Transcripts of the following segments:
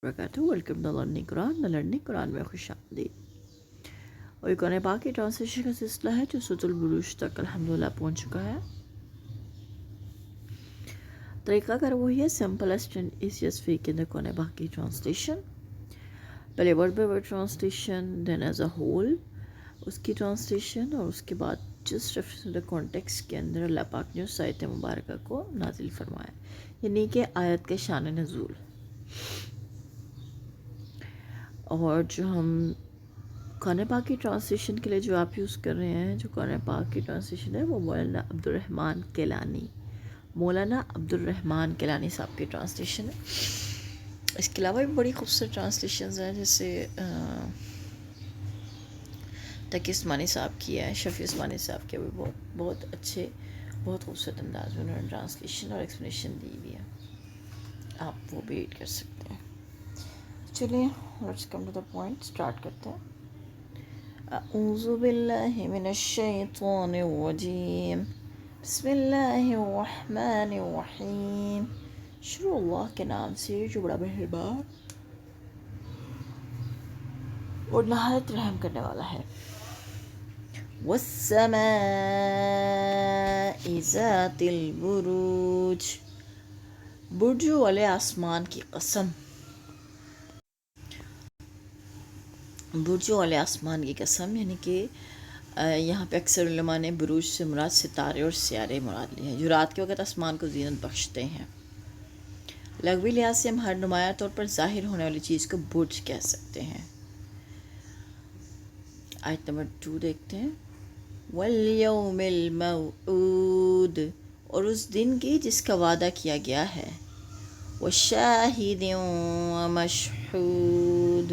Welcome to learning قرآن میں خوش آمدید۔ اور یہ قرآن پاک کی ٹرانسلیشن کا سلسلہ ہے جو سورۃ البروج تک الحمدللہ پہنچ چکا ہے۔ طریقہ کار وہی ہے، سمپلسٹ اینڈ ایزیسٹ وے کے اندر قرآن پاک کی ٹرانسلیشن، پہلے word by word translation, then as a whole اس کی ٹرانسلیشن، اور اس کے بعد just reference to the context کے اندر اللہ پاک نے اس آیت مبارکہ کو نازل فرمایا، یعنی کہ آیت کے شان نزول۔ اور جو ہم قرآن پاک کی ٹرانسلیشن کے لیے جو آپ یوز کر رہے ہیں، جو قرآن پاک کی ٹرانسلیشن ہے، وہ مولانا عبد الرحمن کیلانی صاحب کی ٹرانسلیشن ہے۔ اس کے علاوہ بھی بڑی خوبصورت ٹرانسلیشنز ہیں، جیسے تقی عثمانی صاحب کی ہے، شفیع عثمانی صاحب کے بھی بہت اچھے، بہت خوبصورت انداز میں انہوں نے ٹرانسلیشن اور ایکسپلینیشن دی ہوئی ہے، آپ وہ بھی ریڈ کر سکتے ہیں۔ چلیے let's come to the point, start کرتے ہیں۔ اعوذ باللہ من الشیطان الرجیم، بسم اللہ الرحمن الرحیم۔ شروع اللہ کے نام سے جو بڑا مہربان اور نہایت رحم کرنے والا ہے۔ والسماء ذات البروج، برجوں والے آسمان کی قسم، برجوں والے آسمان کی قسم، یعنی کہ یہاں پہ اکثر علماء نے بروج سے مراد ستارے اور سیارے مراد لیے ہیں، جو رات کے وقت آسمان کو زینت بخشتے ہیں۔ لغوی لحاظ سے ہم ہر نمایاں طور پر ظاہر ہونے والی چیز کو برج کہہ سکتے ہیں۔ آیت نمبر 2 دیکھتے ہیں۔ والیوم الموعود، اور اس دن کی جس کا وعدہ کیا گیا ہے۔ وشاہد ومشہود،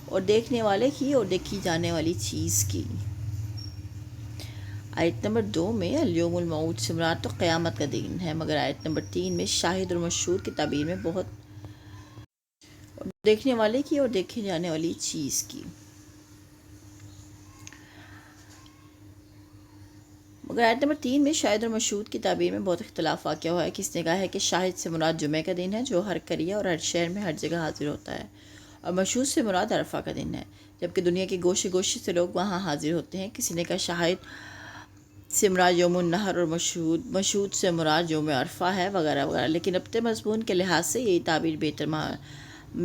اور دیکھنے والے کی اور دیکھی جانے والی چیز کی۔ آیت نمبر 2 میں الیوم الموعود سے مراد تو قیامت کا دن ہے، مگر آیت نمبر 3 میں شاہد اور مشہود کی تعبیر میں بہت دیکھنے والے کی اور دیکھے جانے والی چیز کی۔ مگر آیت نمبر 3 میں شاہد اور مشہود کی تعبیر میں بہت اختلاف واقع ہوا ہے۔ کس نے کہا ہے کہ شاہد سے مراد جمعہ کا دن ہے جو ہر قریہ اور ہر شہر میں ہر جگہ حاضر ہوتا ہے، اور مشہود سے مراد عرفہ کا دن ہے، جبکہ دنیا کے گوشے گوشے سے لوگ وہاں حاضر ہوتے ہیں۔ کسی نے کہا شاہد سے مراد یوم النحر اور مشہود سے مراد یوم عرفہ ہے، وغیرہ وغیرہ، لیکن اپنے مضمون کے لحاظ سے یہی تعبیر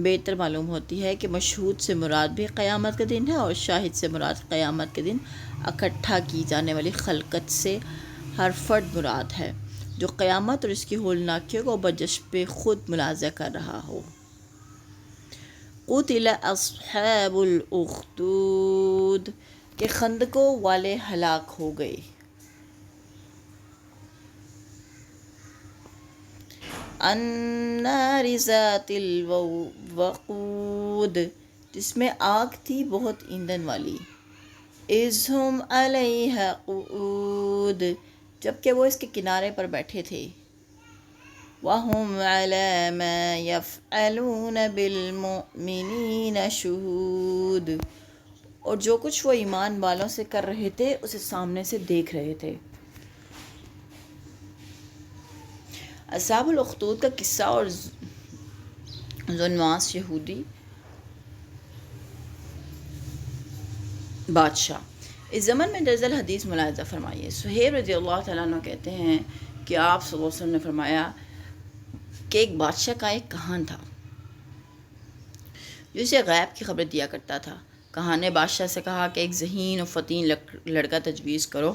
بہتر معلوم ہوتی ہے کہ مشہود سے مراد بھی قیامت کا دن ہے، اور شاہد سے مراد قیامت کے دن اکٹھا کی جانے والی خلقت سے ہر فرد مراد ہے، جو قیامت اور اس کی ہولناکیوں کو بجشب خود ملاحظہ کر رہا ہو۔ قتل اصحاب الاخدود، کہ خندقوں والے ہلاک ہو گئے۔ النار ذات الوقود، جس میں آگ تھی بہت ایندھن والی۔ اذ ہم علیہا قعود، جبکہ وہ اس کے کنارے پر بیٹھے تھے۔ وَهُمْ عَلَى مَا يَفْعَلُونَ بِالْمُؤْمِنِينَ شُهُودٌ، اور جو کچھ وہ ایمان والوں سے کر رہے تھے اسے سامنے سے دیکھ رہے تھے۔ اصحاب الاخدود کا قصہ اور ذوالنواس یہودی بادشاہ۔ اس زمن میں درج الحدیث ملاحظہ فرمائیے۔ صہیب رضی اللہ تعالیٰ عنہ کہتے ہیں کہ آپ صلی اللہ علیہ وسلم نے فرمایا کہ ایک بادشاہ کا ایک کہان تھا جو اسے غیب کی خبر دیا کرتا تھا۔ کہان نے بادشاہ سے کہا کہ ایک ذہین و فطین لڑکا تجویز کرو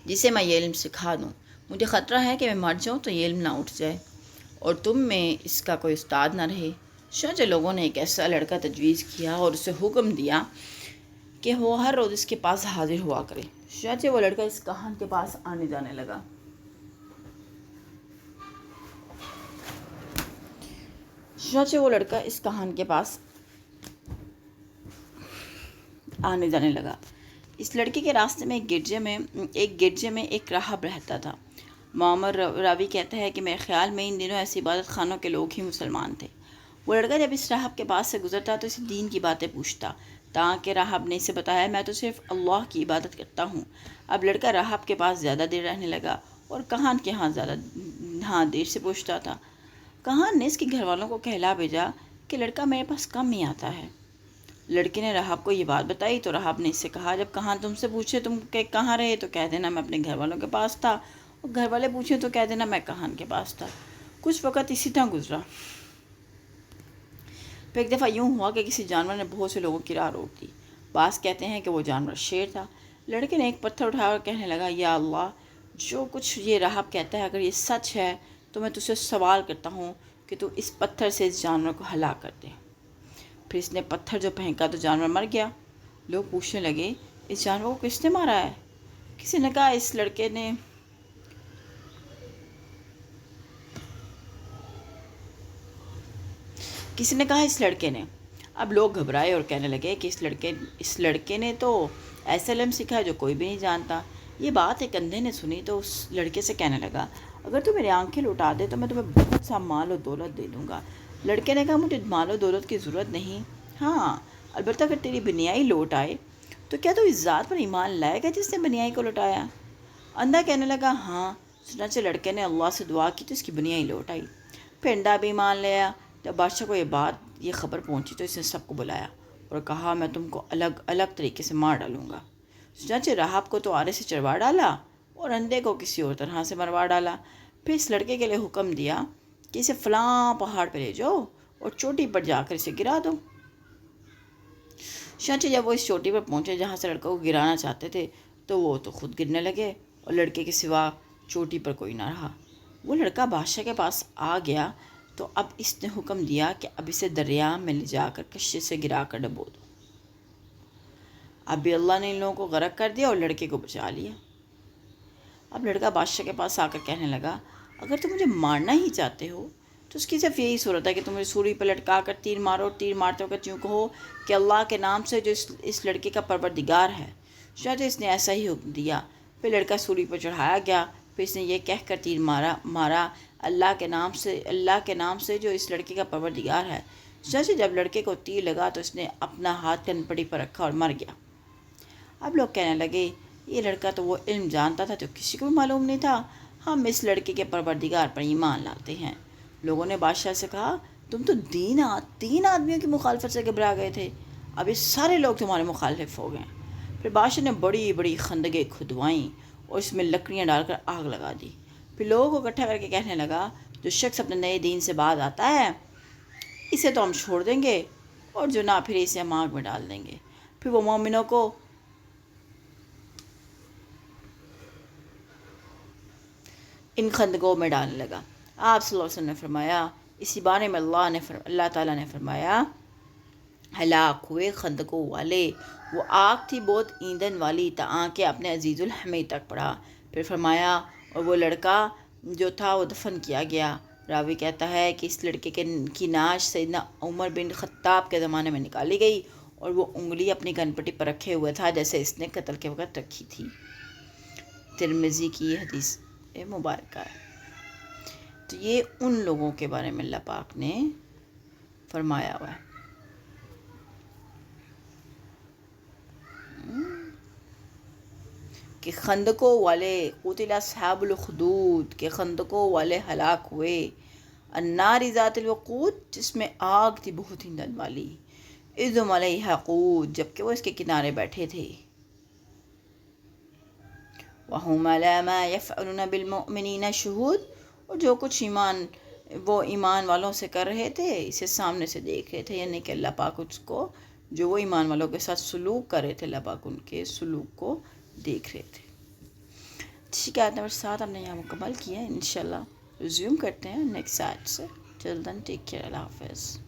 جسے میں یہ علم سکھا دوں۔ مجھے خطرہ ہے کہ میں مر جاؤں تو یہ علم نہ اٹھ جائے اور تم میں اس کا کوئی استاد نہ رہے۔ چنانچہ لوگوں نے ایک ایسا لڑکا تجویز کیا اور اسے حکم دیا کہ وہ ہر روز اس کے پاس حاضر ہوا کرے۔ چنانچہ وہ لڑکا اس کہان کے پاس آنے جانے لگا۔ اس لڑکے کے راستے میں ایک گرجے میں ایک راہب رہتا تھا۔ معمر راوی کہتا ہے کہ میرے خیال میں ان دنوں ایسی عبادت خانوں کے لوگ ہی مسلمان تھے۔ وہ لڑکا جب اس راہب کے پاس سے گزرتا تو اسے دین کی باتیں پوچھتا، تاکہ راہب نے اسے بتایا میں تو صرف اللہ کی عبادت کرتا ہوں۔ اب لڑکا راہب کے پاس زیادہ دیر رہنے لگا اور کہان کے ہاں دیر سے پوچھتا تھا۔ کہاں نے اس کے گھر والوں کو کہلا بھیجا کہ لڑکا میرے پاس کم ہی آتا ہے۔ لڑکے نے رحاب کو یہ بات بتائی تو رحاب نے اس سے کہا، جب کہاں تم سے پوچھے تم کہ کہاں رہے تو کہہ دینا میں اپنے گھر والوں کے پاس تھا، اور گھر والے پوچھے تو کہہ دینا میں کہان کے پاس تھا۔ کچھ وقت اسی طرح گزرا، پھر ایک دفعہ یوں ہوا کہ کسی جانور نے بہت سے لوگوں کی راہ روک دی۔ بعض کہتے ہیں کہ وہ جانور شیر تھا۔ لڑکے نے ایک پتھر اٹھایا اور کہنے لگا، یا اللہ، جو کچھ یہ رحاب کہتا ہے اگر یہ سچ ہے تو میں تجھ سے سوال کرتا ہوں کہ تو اس پتھر سے اس جانور کو ہلاک کر دے۔ پھر اس نے پتھر جو پھینکا تو جانور مر گیا۔ لوگ پوچھنے لگے، اس جانور کو کس نے مارا ہے؟ کسی نے کہا اس لڑکے نے۔ اب لوگ گھبرائے اور کہنے لگے کہ اس لڑکے نے تو ایسا علم سیکھا ہے جو کوئی بھی نہیں جانتا۔ یہ بات ایک اندھے نے سنی تو اس لڑکے سے کہنے لگا، اگر تو میری آنکھیں لوٹا دے تو میں تمہیں بہت سا مال و دولت دے دوں گا۔ لڑکے نے کہا، مجھے مال و دولت کی ضرورت نہیں، ہاں البتہ اگر تیری بنیائی لوٹ آئے تو کیا تو اس ذات پر ایمان لائے گا جس نے بنیائی کو لوٹایا؟ اندھا کہنے لگا، ہاں۔ چنانچہ لڑکے نے اللہ سے دعا کی تو اس کی بنیائی لوٹ آئی۔ پھر انڈا بھی ایمان لے آیا۔ جب بادشاہ کو یہ خبر پہنچی تو اس نے سب کو بلایا اور کہا، میں تم کو الگ الگ طریقے سے مار ڈالوں گا۔ چنانچہ رحاب کو تو آرے سے چڑھوا ڈالا اور اندھے کو کسی اور طرح سے مروا ڈالا۔ پھر اس لڑکے کے لیے حکم دیا کہ اسے فلاں پہاڑ پہ لے جاؤ اور چوٹی پر جا کر اسے گرا دو۔ چنانچہ جب وہ اس چوٹی پر پہنچے جہاں سے لڑکوں کو گرانا چاہتے تھے تو وہ تو خود گرنے لگے اور لڑکے کے سوا چوٹی پر کوئی نہ رہا۔ وہ لڑکا بادشاہ کے پاس آ گیا تو اب اس نے حکم دیا کہ اب اسے دریا میں لے جا کر کشتی سے گرا کر ڈبو دو۔ اب بھی اللہ نے ان لوگوں کو غرق کر دیا اور لڑکے کو بچا لیا۔ اب لڑکا بادشاہ کے پاس آ کر کہنے لگا، اگر تم مجھے مارنا ہی چاہتے ہو تو اس کی صرف یہی صورت ہے کہ تم مجھے سولی پر لٹکا کر تیر مارو اور تیر مارتے وقت یوں کہو کہ اللہ کے نام سے جو اس لڑکے کا پروردگار ہے۔ شاید اس نے ایسا ہی حکم دیا۔ پھر لڑکا سولی پر چڑھایا گیا۔ پھر اس نے یہ کہہ کر تیر مارا اللہ کے نام سے جو اس لڑکے کا پروردگار ہے۔ چنانچہ جب لڑکے کو تیر لگا تو اس نے اپنا ہاتھ کنپٹی پر رکھا اور مر گیا۔ اب لوگ کہنے لگے، یہ لڑکا تو وہ علم جانتا تھا جو کسی کو بھی معلوم نہیں تھا، ہم اس لڑکے کے پروردگار پر ایمان لاتے ہیں۔ لوگوں نے بادشاہ سے کہا، تم تو تین آدمیوں کی مخالفت سے گھبرا گئے تھے، اب یہ سارے لوگ تمہارے مخالف ہو گئے۔ پھر بادشاہ نے بڑی بڑی خندقیں کھدوائیں اور اس میں لکڑیاں ڈال کر آگ لگا دی۔ پھر لوگوں کو اکٹھا کر کے کہنے لگا، جو شخص اپنے نئے دین سے باز آتا ہے اسے تو ہم چھوڑ دیں گے اور جو نہ پھرے اسے ہم آگ میں ڈال دیں گے۔ پھر وہ مومنوں کو ان خندقوں میں ڈالنے لگا۔ آپ صلی اللہ علیہ وسلم نے فرمایا، اسی بارے میں اللہ تعالیٰ نے فرمایا، ہلاک ہوئے خندقوں والے، وہ آگ تھی بہت ایندھن والی تاکہ اپنے عزیز الحمید تک پڑا۔ پھر فرمایا، اور وہ لڑکا جو تھا وہ دفن کیا گیا۔ راوی کہتا ہے کہ اس لڑکے کی نعش سیدنا عمر بن خطاب کے زمانے میں نکالی گئی اور وہ انگلی اپنی کنپٹی پر رکھے ہوئے تھا جیسے اس نے قتل کے وقت رکھی تھی۔ ترمذی کی یہ حدیث مبارکہ ہے۔ تو یہ ان لوگوں کے بارے میں اللہ پاک نے فرمایا ہوا ہے۔ کہ خندقوں والے، قتل اصحاب الخدود، کہ خندقوں والے ہلاک ہوئے، النار ذات الوقود، جس میں آگ تھی بہت ایندھن والی، اذ ہم علیہا قعود، جبکہ وہ اس کے کنارے بیٹھے تھے، وَهُمْ عَلَىٰ مَا يَفْعَلُونَ بِالْمُؤْمِنِينَ شُهُودٌ، اور جو کچھ وہ ایمان والوں سے کر رہے تھے اسے سامنے سے دیکھ رہے تھے، یعنی کہ اللہ پاک اس کو جو وہ ایمان والوں کے ساتھ سلوک کر رہے تھے اللہ پاک ان کے سلوک کو دیکھ رہے تھے۔ ٹھیک ہے، آیت نمبر 7 ہم نے یہاں مکمل کیا ہے۔ انشاءاللہ ریزیوم کرتے ہیں نیکسٹ آیت سے۔ ٹل دین ٹیک کیئر، اللہ حافظ۔